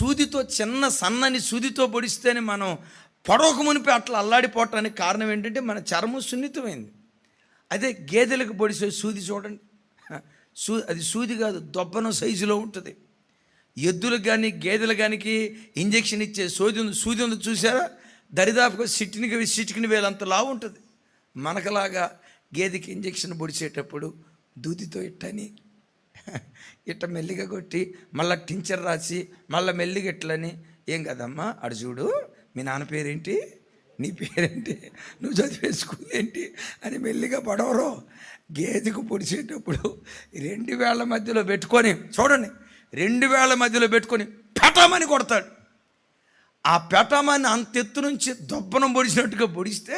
సూదితో చిన్న సన్నని సూదితో పొడిస్తేనే మనం పొడవక మునిపి అట్లా అల్లాడిపోవటానికి కారణం ఏంటంటే మన చర్మం సున్నితమైంది. అదే గేదెలకు పొడిసే సూది చూడండి, అది సూది కాదు, దొబ్బనం సైజులో ఉంటుంది. ఎద్దులకు కానీ గేదెలకు కానీ ఇంజెక్షన్ ఇచ్చే సూది ఉంది చూసారా, దరిదాపుగా సిటికిని వేలంత లావు ఉంటుంది. మనకలాగా గేదెకి ఇంజెక్షన్ పొడిచేటప్పుడు దూదితో ఇట్ట మెల్లిగా కొట్టి మళ్ళీ టించర్ రాసి మళ్ళీ మెల్లిగా ఇట్లని, ఏం కదమ్మా అడు చూడు, మీ నాన్న పేరేంటి, నీ పేరేంటి, నువ్వు చదివే స్కూల్ ఏంటి అని మెల్లిగా పడవరు. గేదెకు పొడిచేటప్పుడు 2 వేళ్ల మధ్యలో పెట్టుకొని చూడండి, 2 వేళ్ల మధ్యలో పెట్టుకొని పెటామని కొడతాడు. ఆ పెటామాన్ని అంత ఎత్తు నుంచి దొబ్బనం పొడిచినట్టుగా పొడిస్తే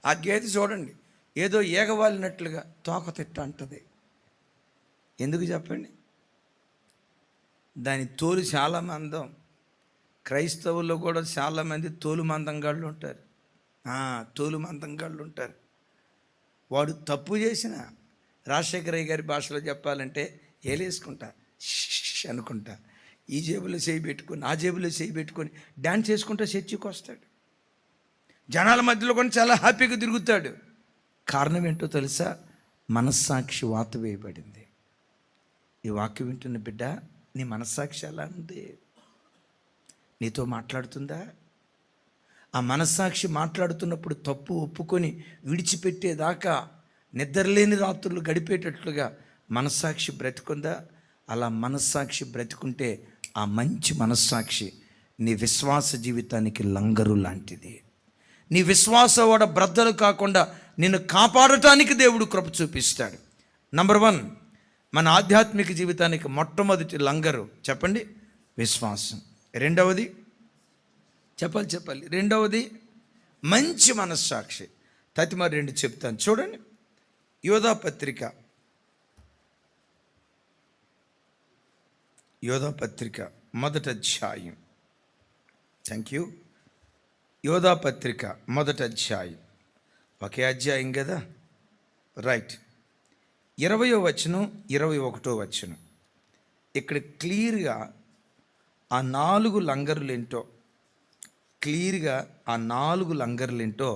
ఆ గేదె చూడండి ఏదో ఏగవాలినట్లుగా తోక తిట్ట అంటుంది. ఎందుకు చెప్పండి? దాని తోలు చాలా మందం. క్రైస్తవుల్లో కూడా చాలామంది తోలు మందంగాళ్ళు ఉంటారు. తోలు మందంగాళ్ళు ఉంటారు. వాడు తప్పు చేసిన రాజశేఖరయ్య గారి భాషలో చెప్పాలంటే ఏలేసుకుంటా అనుకుంటా, ఈ జేబులో చేయి పెట్టుకొని ఆ జేబులో చేయి పెట్టుకొని డ్యాన్స్ చేసుకుంటా చర్చికి వస్తాడు. జనాల మధ్యలో కూడా చాలా హ్యాపీగా తిరుగుతాడు. కారణం ఏంటో తెలుసా? మనస్సాక్షి వాత వేయబడింది. ఈ వాక్యం వింటున్న బిడ్డ, నీ మనస్సాక్షి ఎలా ఉంది? నీతో మాట్లాడుతుందా? ఆ మనస్సాక్షి మాట్లాడుతున్నప్పుడు తప్పు ఒప్పుకొని విడిచిపెట్టేదాకా నిద్రలేని రాత్రులు గడిపేటట్లుగా మనస్సాక్షి బ్రతుకుందా? అలా మనస్సాక్షి బ్రతుకుంటే ఆ మంచి మనస్సాక్షి నీ విశ్వాస జీవితానికి లంగరు లాంటిది. నీ విశ్వాస ఓడ బ్రద్దలు కాకుండా నిన్ను కాపాడటానికి దేవుడు కృప చూపిస్తాడు. నంబర్ 1, మన ఆధ్యాత్మిక జీవితానికి మొట్టమొదటి లంగరు చెప్పండి, విశ్వాసం. రెండవది చెప్పాలి, రెండవది మంచి మనస్సాక్షి. తతిమారు 2 చెప్తాను చూడండి. యోధా పత్రిక మొదటి అధ్యాయం. Thank you. యోధా పత్రిక మొదటి అధ్యాయం, ఒకే అధ్యాయం కదా, రైట్. 20వ వచనం 21వ వచనం. ఇక్కడ క్లియర్గా ఆ 4 లంగరులేంటో,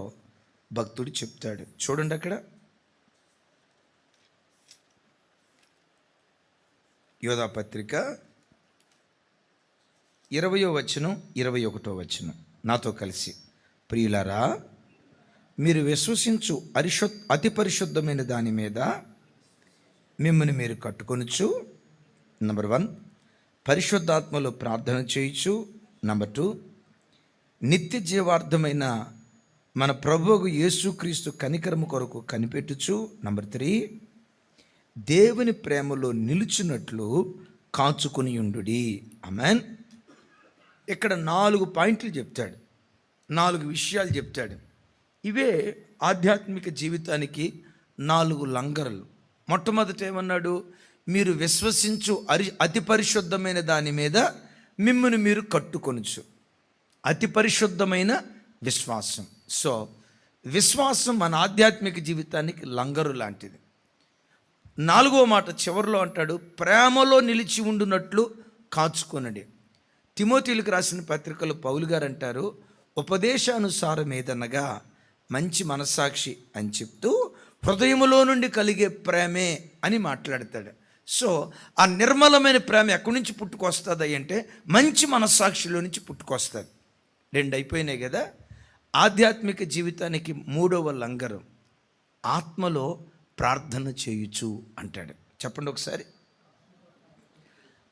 భక్తుడు చెప్తాడు. చూడండి అక్కడ యోధా పత్రిక 20వ వచనం 21వ వచనం. నాతో కలిసి, ప్రియులారా, మీరు విశ్వసించు అతి పరిశుద్ధమైన దాని మీద మిమ్మల్ని మీరు కట్టుకొనుచు. నంబర్ 1, పరిశుద్ధాత్మలో ప్రార్థన చేయుచు. నంబర్ 2, నిత్య జీవార్థమైన మన ప్రభువు యేసుక్రీస్తు కనికరము కొరకు కనిపెట్టుచు. నంబర్ 3, దేవుని ప్రేమలో నిలుచున్నట్లు కాచుకొని ఉండుడి. ఆమేన్. ఇక్కడ 4 పాయింట్లు చెప్తాడు, 4 విషయాలు చెప్తాడు. ఇవే ఆధ్యాత్మిక జీవితానికి 4 లంగరులు. మొట్టమొదట ఏమన్నాడు? మీరు విశ్వసించు అతి పరిశుద్ధమైన దాని మీద మిమ్మల్ని మీరు కట్టుకొనుచు. అతి పరిశుద్ధమైన విశ్వాసం. సో విశ్వాసం మన ఆధ్యాత్మిక జీవితానికి లంగరు లాంటిది. 4వ మాట చివరిలో అంటాడు, ప్రేమలో నిలిచి ఉండునట్లు కాచుకొనండి. తిమోతీయులకు రాసిన పత్రికలో పౌలు గారు అంటారు, ఉపదేశానుసారం ఏదనగా మంచి మనస్సాక్షి అని చెప్తూ హృదయములో నుండి కలిగే ప్రేమే అని మాట్లాడతాడు. సో ఆ నిర్మలమైన ప్రేమ ఎక్కడి నుంచి పుట్టుకొస్తుంది అంటే మంచి మనస్సాక్షిలో నుంచి పుట్టుకొస్తుంది. 2 అయిపోయినాయి కదా. ఆధ్యాత్మిక జీవితానికి 3వ లంగరు ఆత్మలో ప్రార్థన చేయుచు అంటాడు. చెప్పండి ఒకసారి.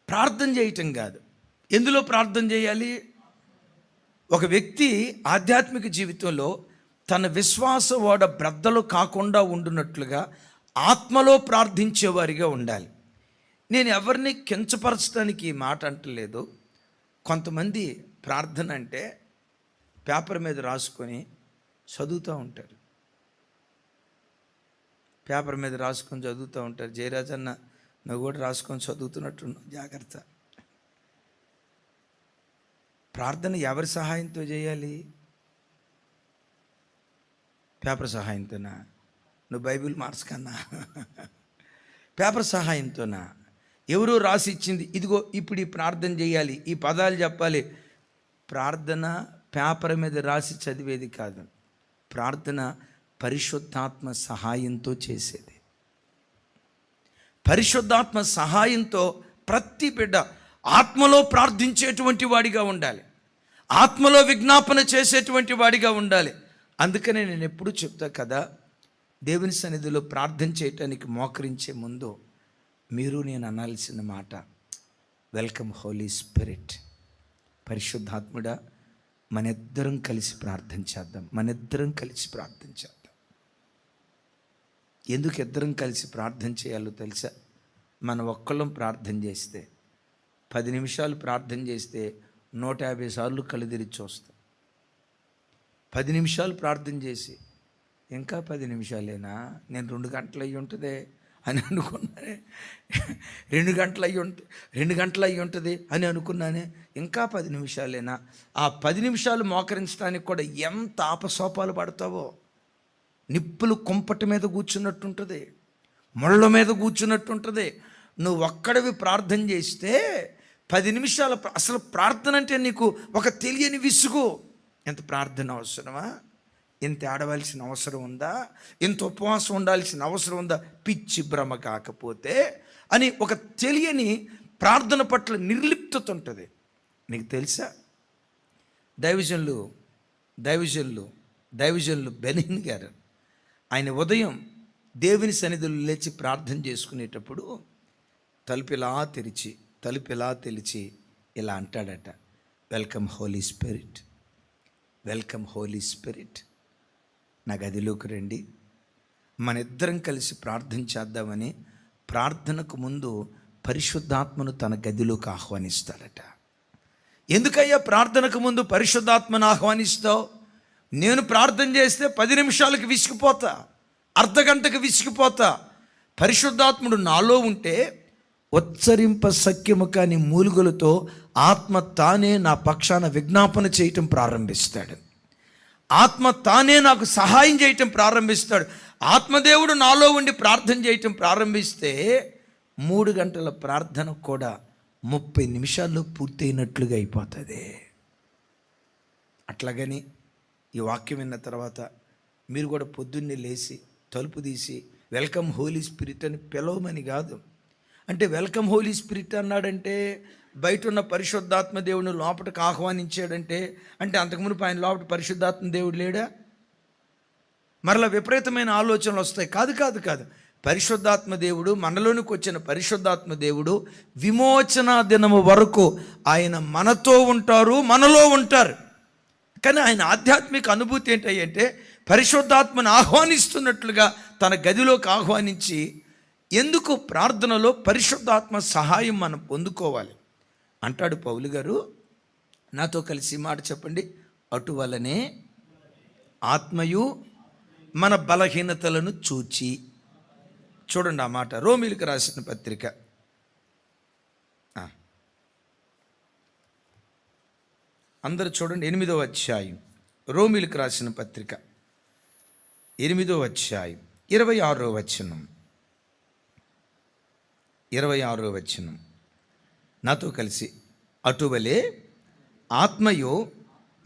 ప్రార్థన చేయటం కాదు, ఎందులో ప్రార్థన చేయాలి? ఒక వ్యక్తి ఆధ్యాత్మిక జీవితంలో తన విశ్వాస ఓడ బ్రద్దలు కాకుండా ఉండునట్లుగా ఆత్మలో ప్రార్థించేవారిగా ఉండాలి. నేను ఎవరిని కించపరచడానికి ఈ మాట అంటలేదు. కొంతమంది ప్రార్థన అంటే పేపర్ మీద రాసుకొని చదువుతూ ఉంటారు. పేపర్ మీద రాసుకొని చదువుతూ ఉంటారు. జయరాజన్న, నువ్వు కూడా రాసుకొని చదువుతున్నట్టున్నావు, జాగ్రత్త. ప్రార్థన ఎవరి సహాయంతో చేయాలి? పేపర్ సహాయంతోనా? నువ్వు బైబిల్ మార్చకన్నా పేపర్ సహాయంతోనా? ఎవరో రాసి ఇచ్చింది, ఇదిగో ఇప్పుడు ఈ ప్రార్థన చేయాలి, ఈ పదాలు చెప్పాలి. ప్రార్థన పేపర్ మీద రాసి చదివేది కాదు. ప్రార్థన పరిశుద్ధాత్మ సహాయంతో చేసేది. పరిశుద్ధాత్మ సహాయంతో ప్రతి బిడ్డ ఆత్మలో ప్రార్థించేటువంటి వాడిగా ఉండాలి, ఆత్మలో విజ్ఞాపన చేసేటువంటి వాడిగా ఉండాలి. అందుకనే నేను ఎప్పుడూ చెప్తా కదా, దేవుని సన్నిధిలో ప్రార్థన చేయటానికి మోకరించే ముందు మీరు నేను అనాల్సిన మాట, వెల్కమ్ హోలీ స్పిరిట్. పరిశుద్ధాత్ముడా, మనిద్దరం కలిసి ప్రార్థన చేద్దాం, మనిద్దరం కలిసి ప్రార్థన చేద్దాం. ఎందుకు ఇద్దరం కలిసి ప్రార్థన చేయాలో తెలుసా? మన ఒక్కళ్ళం ప్రార్థన చేస్తే 10 నిమిషాలు ప్రార్థన చేస్తే 150 సార్లు కళ్ళు తెరిచి చూస్తాం. 10 నిమిషాలు ప్రార్థన చేసి ఇంకా 10 నిమిషాలేనా, నేను 2 గంటలు అయ్యి ఉంటుందే అని అనుకున్నానే, 2 గంటలు అయ్యి ఉంటుంది అని అనుకున్నానే, ఇంకా 10 నిమిషాలేనా. ఆ 10 నిమిషాలు మోకరించడానికి కూడా ఎంత ఆపసోపాలు పడతావో. నిప్పులు కుంపటి మీద కూర్చున్నట్టుంటుంది, ముళ్ళ మీద కూర్చున్నట్టుంటుంది. నువ్వు ఒక్కడివి ప్రార్థన చేస్తే 10 నిమిషాల అసలు ప్రార్థన అంటే నీకు ఒక తెలియని విసుగు. ఎంత ప్రార్థన అవసరమా, ఇంత ఆడవలసిన అవసరం ఉందా, ఇంత ఉపవాసం ఉండాల్సిన అవసరం ఉందా, పిచ్చి భ్రమ కాకపోతే అని ఒక తెలియని ప్రార్థన పట్ల నిర్లిప్తత ఉంటుంది. నీకు తెలుసా, దైవజనులు బెనిన్ గారు, ఆయన ఉదయం దేవుని సన్నిధిలో లేచి ప్రార్థన చేసుకునేటప్పుడు తలుపు ఇలా తెరిచి ఇలా అంటాడట, welcome Holy Spirit, welcome Holy Spirit, నా గదిలోకి రండి, మన ఇద్దరం కలిసి ప్రార్థన చేద్దామని ప్రార్థనకు ముందు పరిశుద్ధాత్మను తన గదిలోకి ఆహ్వానిస్తాడట. ఎందుకయ్యా ప్రార్థనకు ముందు పరిశుద్ధాత్మను ఆహ్వానిస్తావు? నేను ప్రార్థన చేస్తే 10 నిమిషాలకు విసిగిపోతా, అర్ధగంటకు విసిగిపోతా. పరిశుద్ధాత్ముడు నాలో ఉంటే ఉచ్చరింప సఖ్యము కాని మూలుగులతో ఆత్మ తానే నా పక్షాన విజ్ఞాపన చేయటం ప్రారంభిస్తాడు. ఆత్మ తానే నాకు సహాయం చేయటం ప్రారంభిస్తాడు. ఆత్మదేవుడు నాలో ఉండి ప్రార్థన చేయటం ప్రారంభిస్తే 3 గంటల ప్రార్థన కూడా 30 నిమిషాల్లో పూర్తయినట్లుగా అయిపోతుంది. అట్లాగని ఈ వాక్యం విన్న తర్వాత మీరు కూడా పొద్దున్నే లేచి తలుపు తీసి వెల్కమ్ హోలీ స్పిరిట్ అని పిలవమని కాదు. అంటే వెల్కమ్ హోలీ స్పిరిట్ అన్నాడంటే బయట ఉన్న పరిశుద్ధాత్మ దేవుని లోపలికి ఆహ్వానించాడంటే అంటే అంతకుముందు ఆయన లోపల పరిశుద్ధాత్మ దేవుడు లేడా? మరలా విపరీతమైన ఆలోచనలు వస్తాయి. కాదు. పరిశుద్ధాత్మ దేవుడు, మనలోనికి వచ్చిన పరిశుద్ధాత్మ దేవుడు విమోచన దినము వరకు ఆయన మనతో ఉంటారు, మనలో ఉంటారు. కానీ ఆయన ఆధ్యాత్మిక అనుభూతి ఏంటంటే పరిశుద్ధాత్మను ఆహ్వానిస్తున్నట్లుగా తన గదిలోకి ఆహ్వానించి, ఎందుకు ప్రార్థనలో పరిశుద్ధాత్మ సహాయం మనం పొందుకోవాలి అంటాడు పౌలు గారు. నాతో కలిసి మాట చెప్పండి, అటువలనే ఆత్మయు మన బలహీనతలను చూచి. చూడండి ఆ మాట, రోమీయులకు రాసిన పత్రిక అందరూ చూడండి, 8వ అధ్యాయం, రోమీయులకు రాసిన పత్రిక 8వ అధ్యాయం 26వ వచనం. 26వ వచనం నాతో కలిసి, అటువలే ఆత్మయు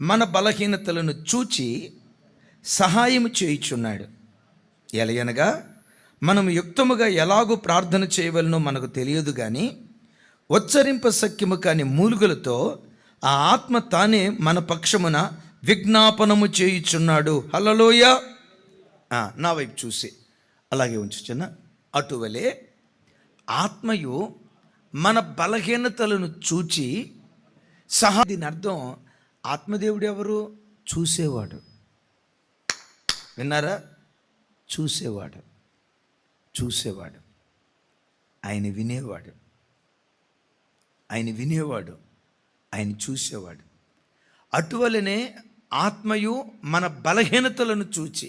మన బలహీనతలను చూచి సహాయము చేయుచున్నాడు. ఎలయనగా మనం యుక్తముగా ఎలాగూ ప్రార్థన చేయవలనో మనకు తెలియదు, కానీ ఉచ్చరింప సఖ్యము కాని మూలుగులతో ఆ ఆత్మ తానే మన పక్షమున విజ్ఞాపనము చేయుచున్నాడు. హల్లెలూయా. నా వైపు చూసి అలాగే ఉంచుచున్న, అటువలే ఆత్మయు మన బలహీనతలను చూచి దీని అర్థం, ఆత్మదేవుడు ఎవరు? చూసేవాడు. విన్నారా? చూసేవాడు. ఆయన వినేవాడు, ఆయన చూసేవాడు. అటువలనే ఆత్మయు మన బలహీనతలను చూచి.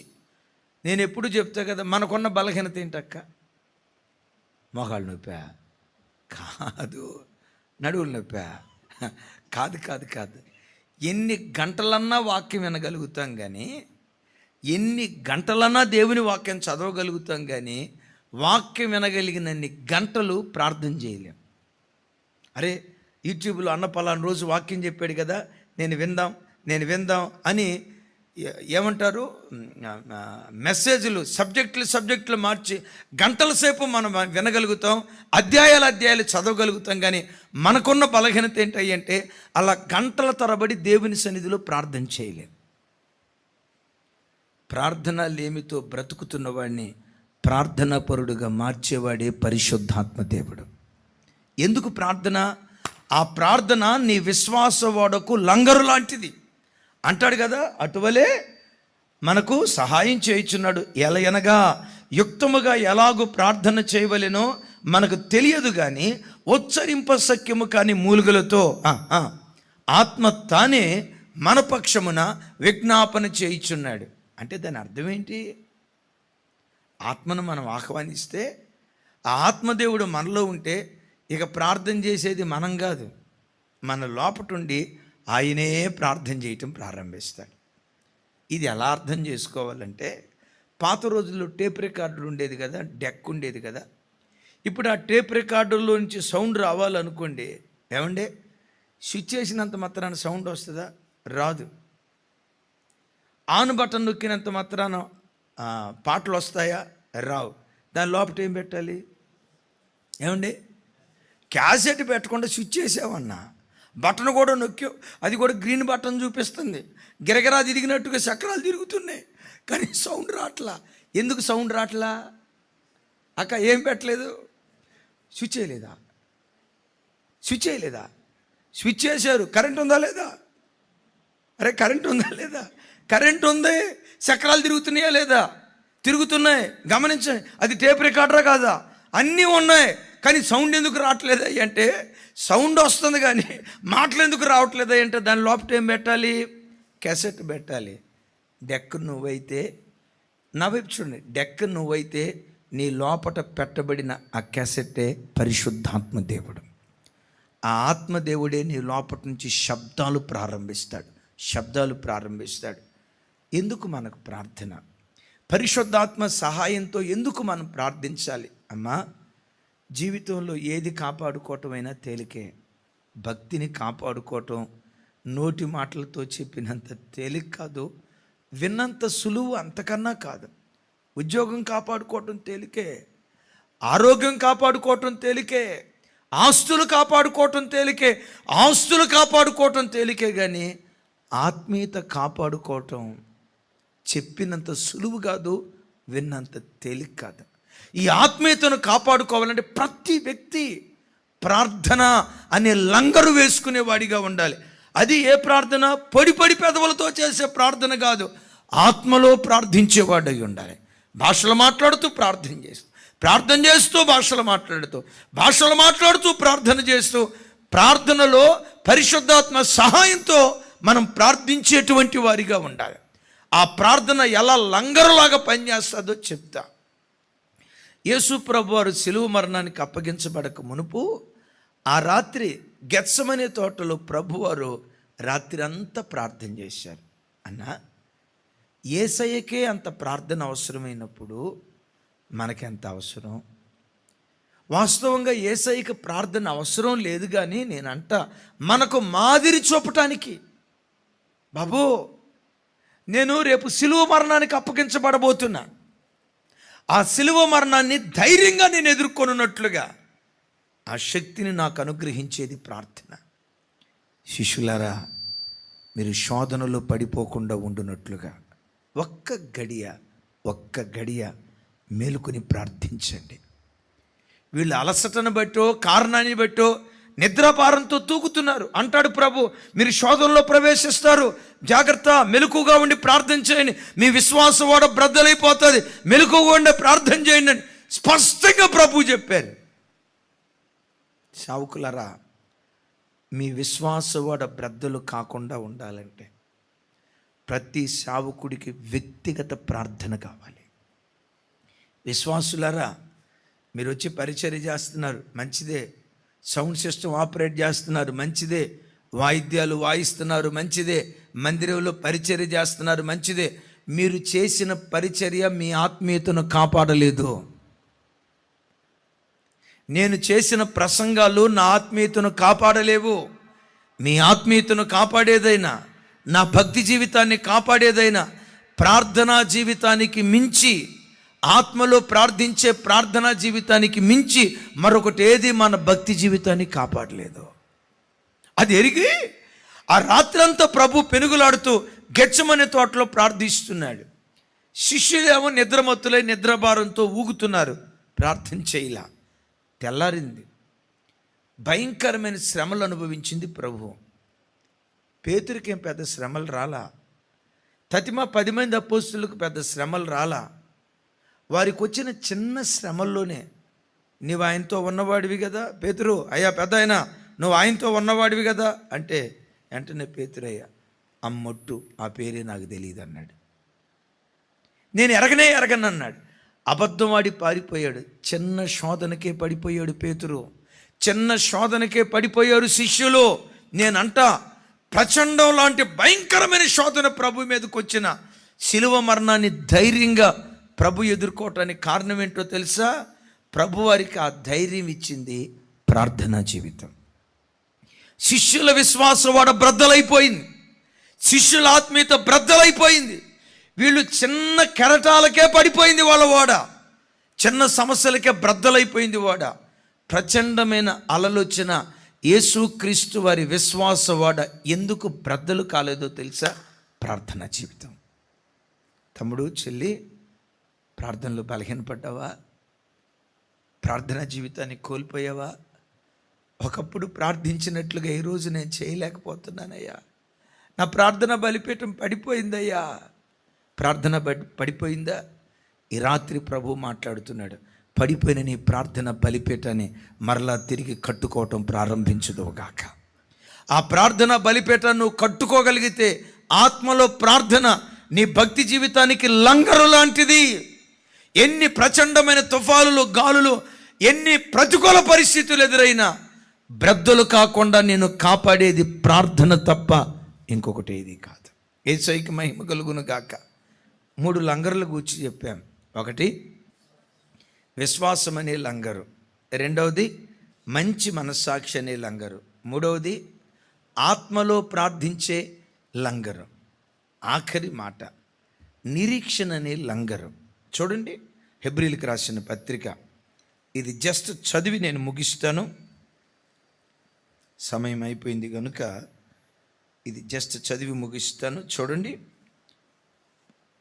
నేను ఎప్పుడు చెప్తా కదా, మనకున్న బలహీనత ఏంటక్క? మోకాళ్ళు నొప్పా? కాదు. నడువులు నొప్పా? కాదు. ఎన్ని గంటలన్నా వాక్యం వినగలుగుతాం, కానీ ఎన్ని గంటలన్నా దేవుని వాక్యం చదవగలుగుతాం, కానీ వాక్యం వినగలిగినన్ని గంటలు ప్రార్థన చేయలేం. అరే యూట్యూబ్లో అన్న పలానా రోజు వాక్యం చెప్పాడు కదా, నేను విందాం అని ఏమంటారు, మెసేజ్లు సబ్జెక్టులు మార్చి గంటల సేపు మనం వినగలుగుతాం, అధ్యాయాలు చదవగలుగుతాం. కానీ మనకున్న బలహీనత ఏంటంటే అలా గంటల తరబడి దేవుని సన్నిధిలో ప్రార్థన చేయలేం. ప్రార్థన లేమితో బ్రతుకుతున్న వాడిని ప్రార్థనాపరుడుగా మార్చేవాడే పరిశుద్ధాత్మ దేవుడు. ఎందుకు ప్రార్థన? ఆ ప్రార్థన నీ విశ్వాసవాడకు లంగరు లాంటిది అంటాడు కదా, అటువలే మనకు సహాయం చేయుచున్నాడు. ఎలయనగా యుక్తముగా ఎలాగూ ప్రార్థన చేయవలెనో మనకు తెలియదు, కానీ ఉచ్చరింపశక్యము కాని మూలుగులతో ఆత్మ తానే మన పక్షమున విజ్ఞాపన చేయుచున్నాడు. అంటే దాని అర్థం ఏంటి? ఆత్మను మనం ఆహ్వానిస్తే ఆ ఆత్మదేవుడు మనలో ఉంటే ఇక ప్రార్థన చేసేది మనం కాదు, మన లోపటుండి ఆయనే ప్రార్థన చేయటం ప్రారంభిస్తాడు. ఇది ఎలా అర్థం చేసుకోవాలంటే, పాత రోజుల్లో టేప్ రికార్డులు ఉండేది కదా, డెక్ ఉండేది కదా. ఇప్పుడు ఆ టేప్ రికార్డుల్లో నుంచి సౌండ్ రావాలనుకోండి, ఏమండే స్విచ్ చేసినంత మాత్రాన సౌండ్ వస్తుందా? రాదు. ఆన్ బటన్ నొక్కినంత మాత్రాన పాటలు వస్తాయా? రావు. దాని లోపల ఏం పెట్టాలి? ఏమండి క్యాసెట్ పెట్టకుండా స్విచ్ చేసావన్నా, బటన్ కూడా నొక్కి, అది కూడా గ్రీన్ బటన్ చూపిస్తుంది, గిరగిరా తిరిగినట్టుగా చక్రాలు తిరుగుతున్నాయి, కానీ సౌండ్ రావట్లా. ఎందుకు సౌండ్ రావట్లా? అక్క ఏం పెట్టలేదు? స్విచ్ చేయలేదా? స్విచ్ చేశారు, కరెంట్ ఉందా లేదా? అరే కరెంట్ ఉందా లేదా? కరెంట్ ఉంది, చక్రాలు తిరుగుతున్నాయా లేదా? తిరుగుతున్నాయి, గమనించండి. అది టేప్ రికార్డరా కాదా? అన్నీ ఉన్నాయి, కానీ సౌండ్ ఎందుకు రావట్లేదు అంటే, సౌండ్ వస్తుంది కానీ మాటలు ఎందుకు రావట్లేదు అంటే దాని లోపల ఏం పెట్టాలి? క్యాసెట్ పెట్టాలి. డెక్ నువ్వైతే, నా వైపు చూడండి, డెక్ నువ్వైతే నీ లోపట పెట్టబడిన ఆ క్యాసెట్టే పరిశుద్ధాత్మ దేవుడు. ఆ ఆత్మదేవుడే నీ లోపటి నుంచి శబ్దాలు ప్రారంభిస్తాడు. ఎందుకు మనకు ప్రార్థన? పరిశుద్ధాత్మ సహాయంతో ఎందుకు మనం ప్రార్థించాలి? అమ్మా, జీవితంలో ఏది కాపాడుకోవటమైనా తేలికే. భక్తిని కాపాడుకోవటం నోటి మాటలతో చెప్పినంత తేలిక కాదు, విన్నంత సులువు అంతకన్నా కాదు. ఉద్యోగం కాపాడుకోవటం తేలికే, ఆరోగ్యం కాపాడుకోవటం తేలికే, ఆస్తులు కాపాడుకోవటం తేలికే, కానీ ఆత్మీయత కాపాడుకోవటం చెప్పినంత సులువు కాదు, విన్నంత తేలిక కాదు. ఈ ఆత్మీయతను కాపాడుకోవాలంటే ప్రతి వ్యక్తి ప్రార్థన అనే లంగరు వేసుకునేవాడిగా ఉండాలి. అది ఏ ప్రార్థన? పొడి పెదవులతో చేసే ప్రార్థన కాదు, ఆత్మలో ప్రార్థించేవాడై ఉండాలి. భాషలు మాట్లాడుతూ ప్రార్థన చేస్తూ భాషలు మాట్లాడుతూ ప్రార్థన చేస్తూ, ప్రార్థనలో పరిశుద్ధాత్మ సహాయంతో మనం ప్రార్థించేటువంటి వారిగా ఉండాలి. ఆ ప్రార్థన ఎలా లంగరులాగా పనిచేస్తుందో చెప్తా. యేసు ప్రభు వారు శిలువ మరణానికి అప్పగించబడక మునుపు ఆ రాత్రి గెత్సెమనే తోటలో ప్రభువారు రాత్రి అంతా ప్రార్థన చేశారు. అన్నా, యేసయ్యకే అంత ప్రార్థన అవసరమైనప్పుడు మనకెంత అవసరం? వాస్తవంగా యేసయ్యకి ప్రార్థన అవసరం లేదు, కానీ నేనంట మనకు మాదిరి చూపటానికి, బాబు నేను రేపు శిలువ మరణానికి అప్పగించబడబోతున్నా, ఆ శిలువ మరణాన్ని ధైర్యంగా నేను ఎదుర్కొనున్నట్లుగా ఆ శక్తిని నాకు అనుగ్రహించేది ప్రార్థన. శిష్యులారా, మీరు శోధనలో పడిపోకుండా ఉండునట్లుగా ఒక్క గడియ మేలుకొని ప్రార్థించండి. వీళ్ళు అలసటను బట్టో కారణాన్ని బట్టో నిద్రాపారంతో తూగుతున్నారు. అంటాడు ప్రభు, మీరు శోధనలో ప్రవేశిస్తారు, జాగ్రత్త, మెలకుగా ఉండి ప్రార్థన చేయండి, మీ విశ్వాసం కూడా బ్రద్దలైపోతుంది, మెలకుగా ఉండి ప్రార్థన చేయండి అని స్పష్టంగా ప్రభు చెప్పారు. సావుకులరా, మీ విశ్వాసవాడ బ్రద్దలు కాకుండా ఉండాలంటే ప్రతి సావుకుడికి వ్యక్తిగత ప్రార్థన కావాలి. విశ్వాసులరా, మీరు వచ్చి పరిచర్య చేస్తున్నారు, మంచిదే. సౌండ్ సిస్టమ్ ఆపరేట్ చేస్తున్నారు, మంచిదే. వాయిద్యాలు వాయిస్తున్నారు, మంచిదే. మందిరంలో పరిచర్య చేస్తున్నారు, మంచిదే. మీరు చేసిన పరిచర్య మీ ఆత్మీయతను కాపాడలేదు. నేను చేసిన ప్రసంగాలు నా ఆత్మీయతను కాపాడలేవు. మీ ఆత్మీయతను కాపాడేదైనా, నా భక్తి జీవితాన్ని కాపాడేదైనా ప్రార్థనా జీవితానికి మించి, ఆత్మలో ప్రార్థించే ప్రార్థనా జీవితానికి మించి మరొకటి ఏది మన భక్తి జీవితాన్ని కాపాడలేదు. అది ఎరిగి ఆ రాత్రంతా ప్రభు పెనుగులాడుతూ గెత్సెమనే తోటలో ప్రార్థిస్తున్నాడు. శిష్యులేమో నిద్రమత్తులై నిద్రభారంతో ఊగుతున్నారు, ప్రార్థన చేయలా. తెల్లారింది, భయంకరమైన శ్రమలు అనుభవించింది ప్రభు. పేతురికేం పెద్ద శ్రమలు రాలా, తతిమ 10 మంది అపోస్తులకు పెద్ద శ్రమలు రాలా. వారికి వచ్చిన చిన్న శ్రమల్లోనే, నీవు ఆయనతో ఉన్నవాడివి కదా పేతురు, అయ్యా పెద్ద అయినా నువ్వు ఆయనతో ఉన్నవాడివి కదా అంటే, వెంటనే పేతురయ్య అమ్మొట్టు ఆ పేరే నాకు తెలియదు అన్నాడు. నేను ఎరగను అన్నాడు. అబద్ధం ఆడి పారిపోయాడు. చిన్న శోధనకే పడిపోయాడు పేతురు, చిన్న శోధనకే పడిపోయారు శిష్యులు. నేనంట ప్రచండం లాంటి భయంకరమైన శోధన ప్రభు మీదకి వచ్చిన శిలువ మరణాన్ని ధైర్యంగా ప్రభు ఎదుర్కోవటానికి కారణం ఏంటో తెలుసా? ప్రభు వారికి ఆ ధైర్యం ఇచ్చింది ప్రార్థనా జీవితం. శిష్యుల విశ్వాసం వాడ బ్రద్దలైపోయింది, శిష్యుల ఆత్మీయత బ్రద్దలైపోయింది. వీళ్ళు చిన్న కెరటాలకే పడిపోయింది వాళ్ళ వాడ, చిన్న సమస్యలకే బ్రద్దలైపోయింది వాడ. ప్రచండమైన అలలొచ్చిన యేసుక్రీస్తు వారి విశ్వాస వాడ ఎందుకు బ్రద్దలు కాలేదో తెలుసా? ప్రార్థనా జీవితం. తమ్ముడు, చెల్లి, ప్రార్థనలో బలహీనపడ్డావా? ప్రార్థనా జీవితాన్ని కోల్పోయావా? ఒకప్పుడు ప్రార్థించినట్లుగా ఈరోజు నేను చేయలేకపోతున్నానయ్యా, నా ప్రార్థన బలిపీఠం పడిపోయిందయ్యా. ప్రార్థన పడిపోయిందా? ఈ రాత్రి ప్రభు మాట్లాడుతున్నాడు, పడిపోయిన నీ ప్రార్థన బలిపీఠాన్ని మరలా తిరిగి కట్టుకోవటం ప్రారంభించుదువుగాక. ఆ ప్రార్థన బలిపీఠాన్ని నువ్వు కట్టుకోగలిగితే ఆత్మలో ప్రార్థన నీ భక్తి జీవితానికి లంగరు లాంటిది. ఎన్ని ప్రచండమైన తుఫాలులు, గాలులు, ఎన్ని ప్రతికూల పరిస్థితులు ఎదురైనా బ్రద్దలు కాకుండా నేను కాపాడేది ప్రార్థన తప్ప ఇంకొకటి ఏది కాదు. యేసయ్యకి మహిమ కలుగును గాక. 3 లంగర్ల గూర్చి చెప్పాం. ఒకటి విశ్వాసం అనే లంగరు, రెండవది మంచి మనస్సాక్షి అనే లంగరు, మూడవది ఆత్మలో ప్రార్థించే లంగరు, ఆఖరి మాట నిరీక్షణ అనే లంగరు. చూడండి, హెబ్రీలకు రాసిన పత్రిక, ఇది జస్ట్ చదివి నేను ముగిస్తాను, సమయం అయిపోయింది కనుక ఇది జస్ట్ చదివి ముగిస్తాను. చూడండి,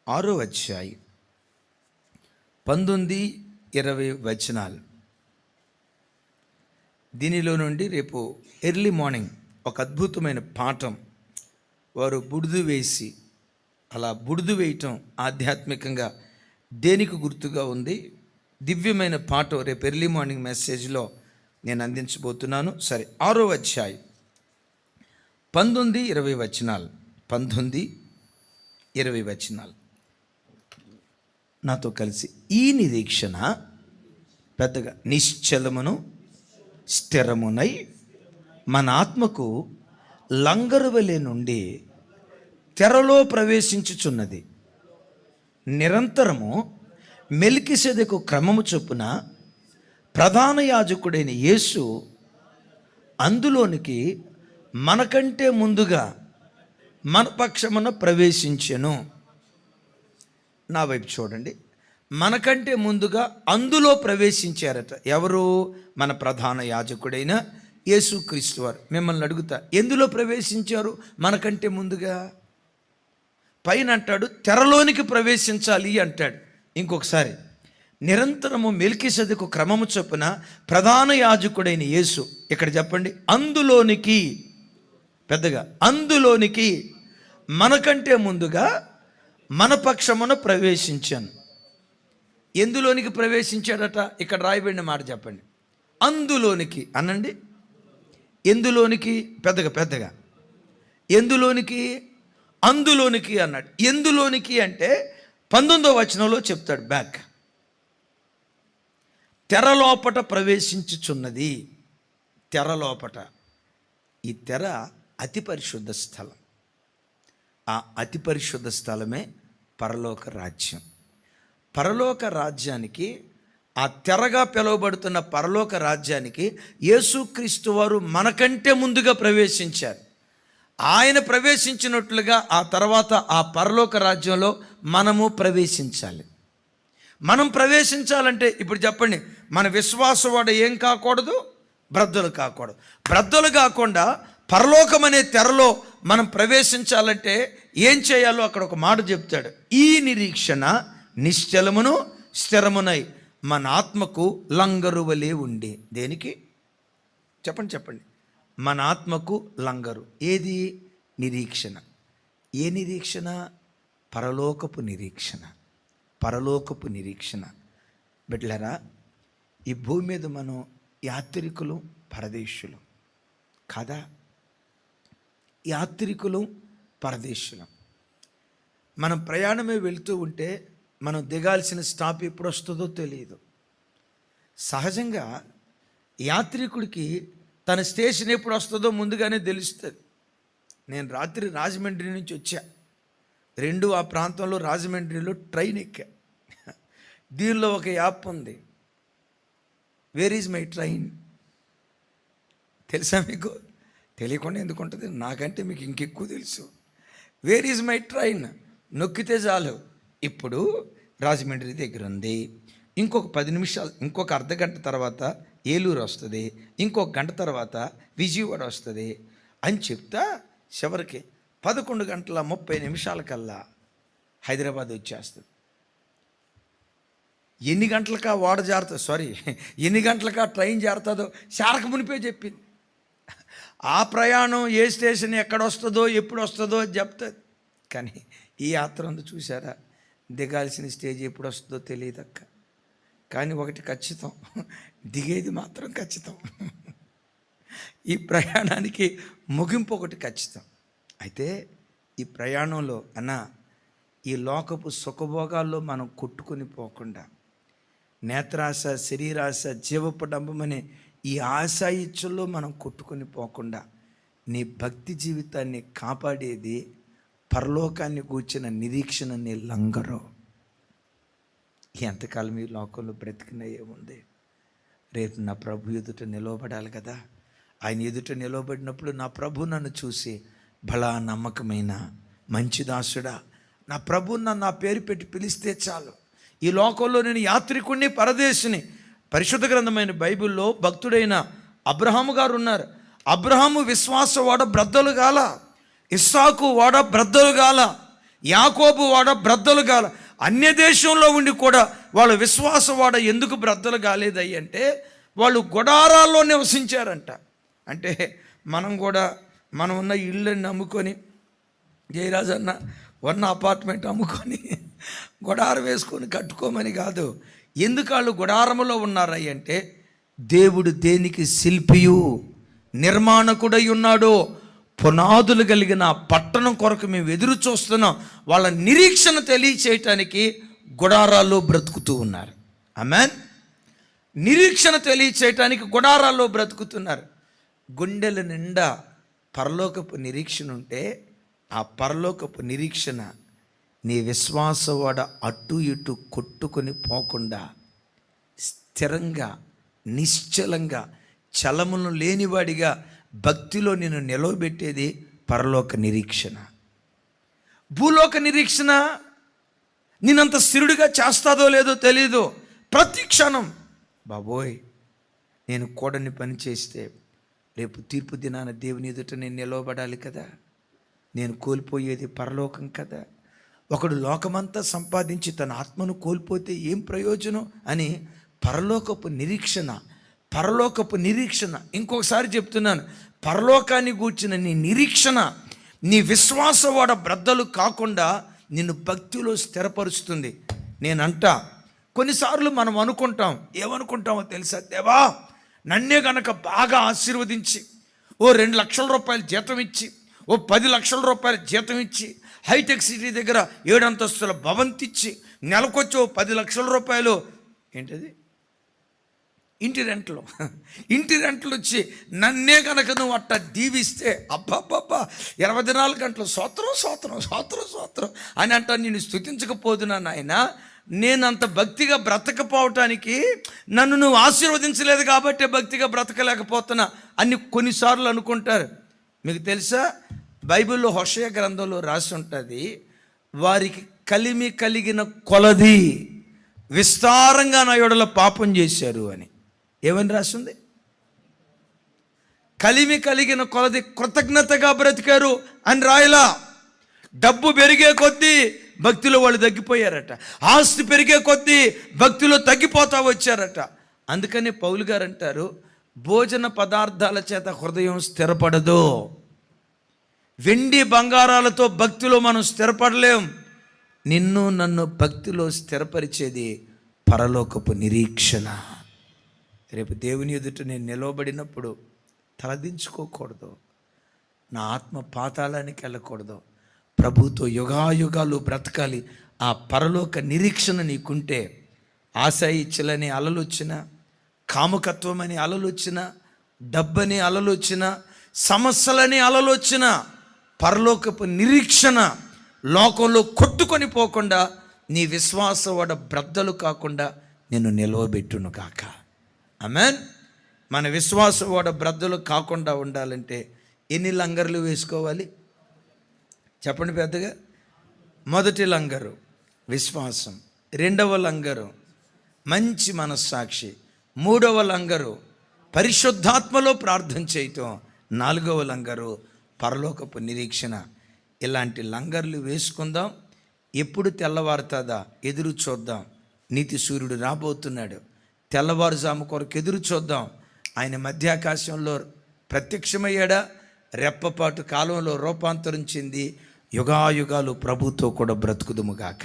6వ అధ్యాయం 19-20 వచనాలు. దీనిలో నుండి రేపు ఎర్లీ మార్నింగ్ ఒక అద్భుతమైన పాఠం, వారు బుడిదు వేసి, అలా బుడిదు వేయటం ఆధ్యాత్మికంగా దేనికి గుర్తుగా ఉంది, దివ్యమైన పాఠం రేపు ఎర్లీ మార్నింగ్ మెసేజ్లో నేను అందించబోతున్నాను. సరే, 6వ అధ్యాయం 19-20 వచనాలు. 19-20 వచనాలు నాతో కలిసి. ఈ నిరీక్షణ పెద్దగా నిశ్చలమును స్థిరమునై మన ఆత్మకు లంగరు వలె నుండి తెరలో ప్రవేశించుచున్నది. నిరంతరము మెల్కీసెదెకు క్రమము చొప్పున ప్రధాన యాజకుడైన యేసు అందులోనికి మనకంటే ముందుగా మన పక్షమున ప్రవేశించెను. నా వైపు చూడండి, మనకంటే ముందుగా అందులో ప్రవేశించారట. ఎవరు? మన ప్రధాన యాజకుడైన యేసుక్రీస్తు వారు. మిమ్మల్ని అడుగుతా, ఎందులో ప్రవేశించారు మనకంటే ముందుగా? పైన అంటాడు తెరలోనికి ప్రవేశించాలి అంటాడు. ఇంకొకసారి, నిరంతరము మెల్కీసెదెకు క్రమము చొప్పున ప్రధాన యాజకుడైన యేసు. ఇక్కడ చెప్పండి, అందులోనికి, పెద్దగా అందులోనికి మనకంటే ముందుగా మన పక్షమున ప్రవేశించాను. ఎందులోనికి ప్రవేశించాడట? ఇక్కడ రాయబడిన మాట చెప్పండి. అందులోనికి అనండి. ఎందులోనికి? పెద్దగా ఎందులోనికి? అందులోనికి అన్నాడు. ఎందులోనికి అంటే 19వ వచనంలో చెప్తాడు. బ్యాక్, తెరలోపట ప్రవేశించుచున్నది. తెరలోపట, ఈ తెర అతి పరిశుద్ధ స్థలం. ఆ అతి పరిశుద్ధ స్థలమే పరలోక రాజ్యం. పరలోక రాజ్యానికి ఆ తెరగా పిలువబడుతున్న పరలోక రాజ్యానికి యేసుక్రీస్తు వారు మనకంటే ముందుగా ప్రవేశించారు. ఆయన ప్రవేశించినట్లుగా ఆ తర్వాత ఆ పరలోక రాజ్యంలో మనము ప్రవేశించాలి. మనం ప్రవేశించాలంటే ఇప్పుడు చెప్పండి, మన విశ్వాసవాడు ఏం కాకూడదు? బ్రద్దలు కాకూడదు. బ్రద్దలు కాకుండా పరలోకం అనే తెరలో మనం ప్రవేశించాలంటే ఏం చేయాలో అక్కడ ఒక మాట చెప్తాడు. ఈ నిరీక్షణ నిశ్చలమును స్థిరమునై మన ఆత్మకు లంగరు వలె ఉండి. దేనికి? చెప్పండి. మన ఆత్మకు లంగరు. ఏది? నిరీక్షణ. ఏ నిరీక్షణ? పరలోకపు నిరీక్షణ. పరలోకపు నిరీక్షణ. బిడ్డలారా, ఈ భూమి మీద మనం యాత్రికులు, పరదేశులు కాదా? యాత్రికులు, పరదేశులం. మనం ప్రయాణమే వెళ్తూ ఉంటే మనం దిగాల్సిన స్టాప్ ఎప్పుడు వస్తుందో తెలియదు. సహజంగా యాత్రికుడికి తన స్టేషన్ ఎప్పుడు వస్తుందో ముందుగానే తెలుస్తుంది. నేను రాత్రి రాజమండ్రి నుంచి వచ్చా, ఆ ప్రాంతంలో రాజమండ్రిలో ట్రైన్ ఎక్కా. దీనిలో ఒక యాప్ ఉంది, వేర్ ఈజ్ మై ట్రైన్. తెలుసా మీకు? తెలియకుండా ఎందుకు ఉంటుంది? నాకంటే మీకు ఇంకెక్కువ తెలుసు. వేర్ ఈజ్ మై ట్రైన్ నొక్కితే చాలు, ఇప్పుడు రాజమండ్రి దగ్గర ఉంది, ఇంకొక 10 నిమిషాలు, ఇంకొక అర్ధగంట తర్వాత ఏలూరు వస్తుంది, ఇంకొక గంట తర్వాత విజయవాడ వస్తుంది అని చెప్తా చివరికి 11:30 హైదరాబాద్ వచ్చేస్తుంది. ఎన్ని గంటలకా వాడ జారుతుంది, ఎన్ని గంటలకా ట్రైన్ జారుతుందో శారక మునిపే చెప్పింది. ఆ ప్రయాణం ఏ స్టేషన్ ఎక్కడ వస్తుందో ఎప్పుడు వస్తుందో చెప్తుంది. కానీ ఈ యాత్ర ఉంది చూసారా, దిగాల్సిన స్టేజ్ ఎప్పుడు వస్తుందో తెలియదు అక్క. కానీ ఒకటి ఖచ్చితం, దిగేది మాత్రం ఖచ్చితం. ఈ ప్రయాణానికి ముగింపు ఒకటి ఖచ్చితం. అయితే ఈ ప్రయాణంలో ఈ లోకపు సుఖభోగాల్లో మనం కొట్టుకొని పోకుండా, నేత్రాశ, శరీరాశ, జీవపు డంబమనే ఈ ఆశా ఇచ్చుల్లో మనం కొట్టుకొని పోకుండా నీ భక్తి జీవితాన్ని కాపాడేది పరలోకాన్ని కూర్చిన నిరీక్షణ నీ లంగరు. ఎంతకాలం ఈ లోకంలో బ్రతికిన ఏముంది? రేపు నా ప్రభు ఎదుట నిలవబడాలి కదా. ఆయన ఎదుట నిలవబడినప్పుడు నా ప్రభు నన్ను చూసి, బలా నమ్మకమైన మంచి దాసుడా, నా ప్రభు నన్ను నా పేరు పెట్టి పిలిస్తే చాలు. ఈ లోకంలో నేను యాత్రికుడిని, పరదేశిని. పరిశుద్ధ గ్రంథమైన బైబిల్లో భక్తుడైన అబ్రహాము గారు ఉన్నారు. అబ్రహాము విశ్వాసవాడ బ్రద్దలు గాల, ఇస్సాకు వాడ బ్రద్దలు గాల, యాకోబు వాడ బ్రద్దలు గాల. అన్య దేశంలో ఉండి కూడా వాళ్ళ విశ్వాసవాడ ఎందుకు బ్రద్దలు కాలేదయ్యి అంటే వాళ్ళు గుడారాల్లో నివసించారంట. అంటే మనం కూడా మనం ఉన్న ఇళ్ళని అమ్ముకొని, జయరాజ్ అన్న ఉన్న అపార్ట్మెంట్ అమ్ముకొని గుడారం వేసుకొని కట్టుకోమని కాదు. ఎందుకు వాళ్ళు గుడారములో ఉన్నారయ్యి అంటే దేవుడు దేనికి శిల్పియు నిర్మాణకుడై ఉన్నాడో, పునాదులు కలిగిన పట్టణం కొరకు మేము ఎదురు చూస్తున్నాం. వాళ్ళ నిరీక్షణ తెలియచేయటానికి గుడారాల్లో బ్రతుకుతూ ఉన్నారు. ఆమేన్. నిరీక్షణ తెలియచేయటానికి గుడారాల్లో బ్రతుకుతున్నారు. గుండెల నిండా పరలోకపు నిరీక్షణ ఉంటే ఆ పరలోకపు నిరీక్షణ నీ విశ్వాసవాడ అటు ఇటు కొట్టుకొని పోకుండా స్థిరంగా, నిశ్చలంగా, చలమును లేనివాడిగా భక్తిలో నేను నిలవబెట్టేది పరలోక నిరీక్షణ. భూలోక నిరీక్షణ నేనంత స్థిరుడిగా చేస్తాదో లేదో తెలీదు. ప్రతి క్షణం బాబోయ్, నేను కూడని పని చేస్తే రేపు తీర్పు దినాన దేవుని ఎదుట నేను నిలవబడాలి కదా, నేను కోల్పోయేది పరలోకం కదా. ఒకడు లోకమంతా సంపాదించి తన ఆత్మను కోల్పోతే ఏం ప్రయోజనం అని పరలోకపు నిరీక్షణ. పరలోకపు నిరీక్షణ, ఇంకొకసారి చెప్తున్నాను, పరలోకాన్ని గూర్చిన నీ నిరీక్షణ నీ విశ్వాసవాడ బ్రద్దలు కాకుండా నిన్ను భక్తిలో స్థిరపరుస్తుంది. నేనంటా కొన్నిసార్లు మనం అనుకుంటాం, ఏమనుకుంటామో తెలుసా, దేవా నన్నే గనక బాగా ఆశీర్వదించి ఓ 2 లక్షల రూపాయలు జీతం ఇచ్చి, ఓ 10 లక్షల రూపాయలు జీతం ఇచ్చి, హైటెక్ సిటీ దగ్గర 7 అంతస్తుల భవంతిచ్చి, నెలకొచ్చి ఓ 10 లక్షల రూపాయలు ఏంటది ఇంటి రెంట్లు వచ్చి నన్నే కనుక నువ్వు అట్ట దీవిస్తే అబ్బాబ్బా 24 గంటలు స్తోత్రం స్తోత్రం స్తోత్రం స్తోత్రం అని అంటా నేను స్తుతించకపోదునా నాయన, నేను అంత భక్తిగా బ్రతకపోవటానికి నన్ను నువ్వు ఆశీర్వదించలేదు కాబట్టి భక్తిగా బ్రతకలేకపోతున్నా అని కొన్నిసార్లు అనుకుంటారు. మీకు తెలుసా, బైబిల్లో హోషేయ గ్రంథంలో రాసి ఉంటుంది, వారికి కలిమి కలిగిన కొలది విస్తారంగా నా యొడల పాపం చేశారు అని. ఏమని రాసింది? కలిమి కలిగిన కొలది కృతజ్ఞతగా బ్రతికారు అని రాయలా. డబ్బు పెరిగే కొద్దీ భక్తిలో వాళ్ళు తగ్గిపోయారట, ఆస్తి పెరిగే కొద్దీ భక్తిలో తగ్గిపోతా వచ్చారట. అందుకని పౌలు గారు అంటారు, భోజన పదార్థాల చేత హృదయం స్థిరపడదు. వెండి బంగారాలతో భక్తిలో మనం స్థిరపడలేం. నిన్ను నన్ను భక్తిలో స్థిరపరిచేది పరలోకపు నిరీక్షణ. రేపు దేవుని ఎదుట నేను నిలవబడినప్పుడు తలదించుకోకూడదు, నా ఆత్మ పాతాళానికి వెళ్ళకూడదు, ప్రభుతో యుగాయుగాలు బ్రతకాలి. ఆ పరలోక నిరీక్షణ నీకుంటే ఆశ ఇచ్చలని అలలు వచ్చినా, కాముకత్వం అని అలలు వచ్చినా, డబ్బని అలలు వచ్చినా, సమస్యలని అలలు వచ్చినా, పరలోకపు నిరీక్షణ లోకంలో కొట్టుకొని పోకుండా నీ విశ్వాసవాడ బ్రద్దలు కాకుండా నేను నిలవబెట్టును కాక. ఆమేన్. మన విశ్వాసవాడ బ్రద్దలు కాకుండా ఉండాలంటే ఎన్ని లంగర్లు వేసుకోవాలి చెప్పండి పెద్దగా? మొదటి లంగరు విశ్వాసం, రెండవ లంగరు మంచి మనస్సాక్షి, మూడవ లంగరు పరిశుద్ధాత్మలో ప్రార్థన చేయటం, నాలుగవ లంగరు పరలోకపు నిరీక్షణ. ఇలాంటి లంగర్లు వేసుకుందాం. ఎప్పుడు తెల్లవారుతుందా ఎదురు చూద్దాం. నీతి సూర్యుడు రాబోతున్నాడు. తెల్లవారుజాము కొరకు ఎదురు చూద్దాం. ఆయన మధ్యాకాశంలో ప్రత్యక్షమయ్యాడా? రెప్పపాటు కాలంలో రూపాంతరం చెంది యుగాయుగాలు ప్రభుతో కూడా బ్రతుకుదుముగాక.